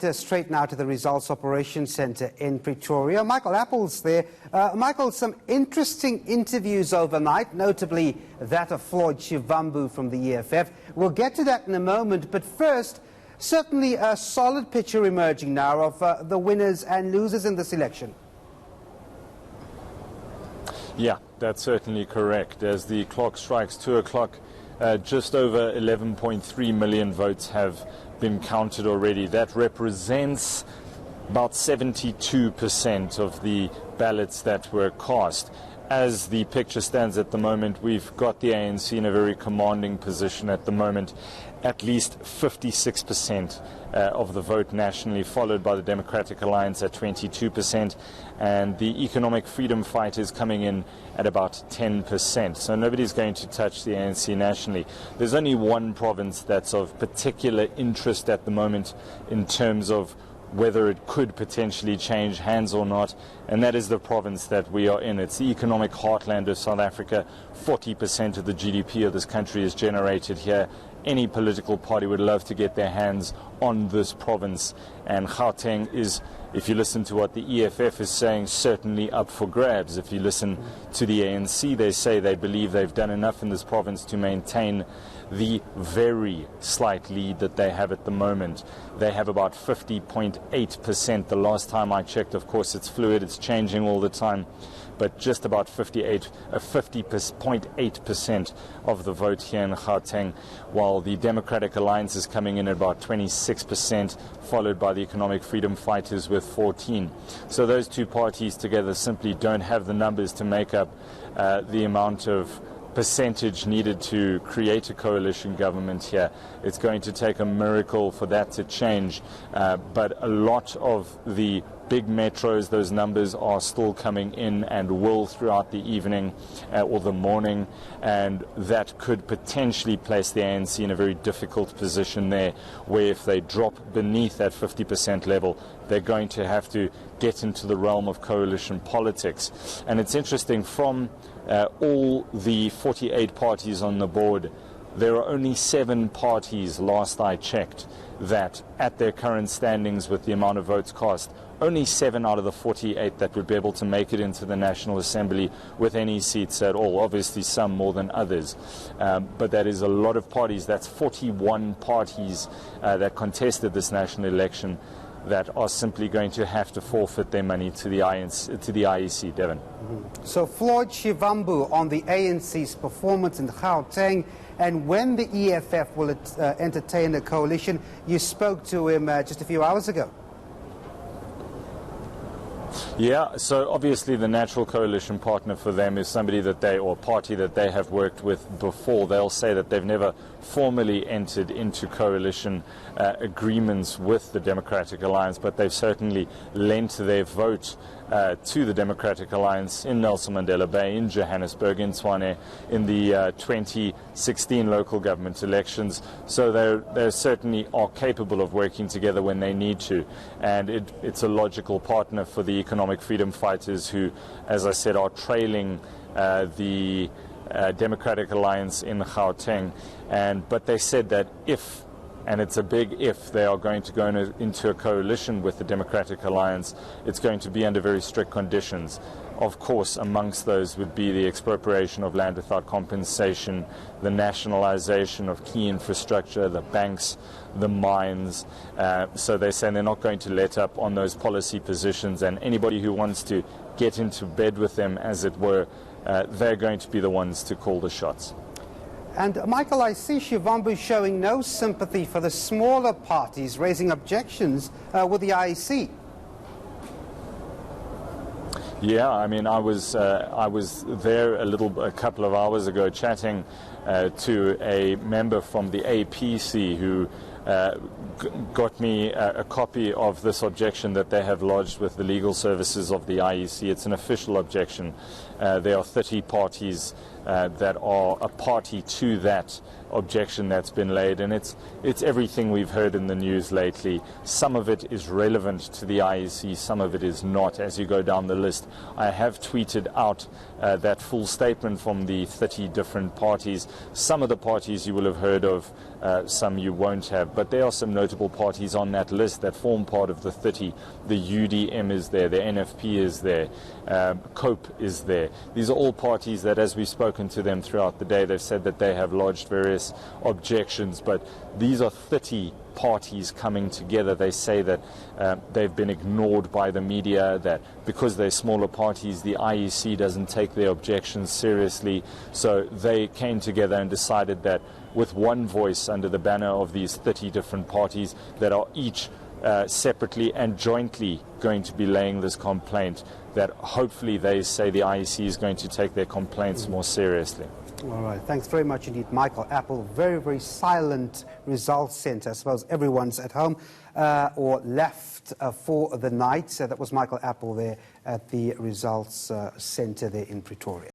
Straight now to the Results Operations Centre in Pretoria. Michael Appel's there. Michael, some interesting interviews overnight, notably that of Floyd Shivambu from the EFF. We'll get to that in a moment, but first, certainly a solid picture emerging now of the winners and losers in this election. Yeah, that's certainly correct. As the clock strikes 2 o'clock, just over 11.3 million votes have been counted already. That represents about 72% of the ballots that were cast. As the picture stands at the moment, we've got the ANC in a very commanding position at the moment. At least 56% of the vote nationally, followed by the Democratic Alliance at 22%, and the Economic Freedom Fighters coming in at about 10%. So nobody's going to touch the ANC nationally. There's only one province that's of particular interest at the moment in terms of whether it could potentially change hands or not, and that is the province that we are in. It's the economic heartland of South Africa. 40% of the GDP of this country is generated here. Any political party would love to get their hands on this province, and Gauteng is, if you listen to what the EFF is saying, certainly up for grabs. If you listen to the ANC, they say they believe they've done enough in this province to maintain the very slight lead that they have at the moment. They have about 50.8% the last time I checked. Of course, it's fluid, it's changing all the time, but just about 50.8% of the vote here in Gauteng, while the Democratic Alliance is coming in at about 26%, followed by the Economic Freedom Fighters with 14%. So those two parties together simply don't have the numbers to make up the amount of percentage needed to create a coalition government here. It's going to take a miracle for that to change, but a lot of the big metros, those numbers are still coming in and will throughout the evening or the morning, and that could potentially place the ANC in a very difficult position there, where if they drop beneath that 50% level, they're going to have to get into the realm of coalition politics. And it's interesting, from all the 48 parties on the board, there are only 7 parties, last I checked, that at their current standings with the amount of votes cast, only 7 out of the 48 that would be able to make it into the National Assembly with any seats at all. Obviously some more than others, but that is a lot of parties. That's 41 parties that contested this national election that are simply going to have to forfeit their money to the IEC, Devon. So Floyd Shivambu on the ANC's performance in Gauteng, and when the EFF will entertain a coalition. You spoke to him just a few hours ago. Yeah, so obviously the natural coalition partner for them is somebody that they, or party that they have worked with before. They'll say that they've never formally entered into coalition agreements with the Democratic Alliance, but they've certainly lent their vote to the Democratic Alliance in Nelson Mandela Bay, in Johannesburg, in Tshwane, in the 2016 local government elections. So they certainly are capable of working together when they need to, and it's a logical partner for the Economic Freedom Fighters, who, as I said, are trailing the Democratic Alliance in Gauteng. But they said that if, and it's a big if, they are going to go into a coalition with the Democratic Alliance, it's going to be under very strict conditions. Of course, amongst those would be the expropriation of land without compensation, the nationalization of key infrastructure, the banks, the mines. So they say they're not going to let up on those policy positions, and anybody who wants to get into bed with them, as it were, they're going to be the ones to call the shots. And Michael, I see Shivambu showing no sympathy for the smaller parties, raising objections with the IEC. Yeah, I mean, I was there a couple of hours ago chatting to a member from the APC who got me a copy of this objection that they have lodged with the legal services of the IEC. It's an official objection. There are 30 parties that are a party to that objection that's been laid, and it's everything we've heard in the news lately. Some of it is relevant to the IEC, some of it is not. As you go down the list, I have tweeted out that full statement from the 30 different parties. Some of the parties you will have heard of, some you won't have, but there are some notable parties on that list that form part of the 30. The UDM is there, the NFP is there, COPE is there. These are all parties that, as we've spoken to them throughout the day, they've said that they have lodged various objections, but these are 30 parties coming together. They say that they've been ignored by the media, that because they're smaller parties, the IEC doesn't take their objections seriously. So they came together and decided that with one voice under the banner of these 30 different parties that are each separately and jointly going to be laying this complaint, that hopefully they say the IEC is going to take their complaints more seriously. All right. Thanks very much indeed, Michael Appel. Very, very silent results centre. I suppose everyone's at home or left for the night. That was Michael Appel there at the results centre there in Pretoria.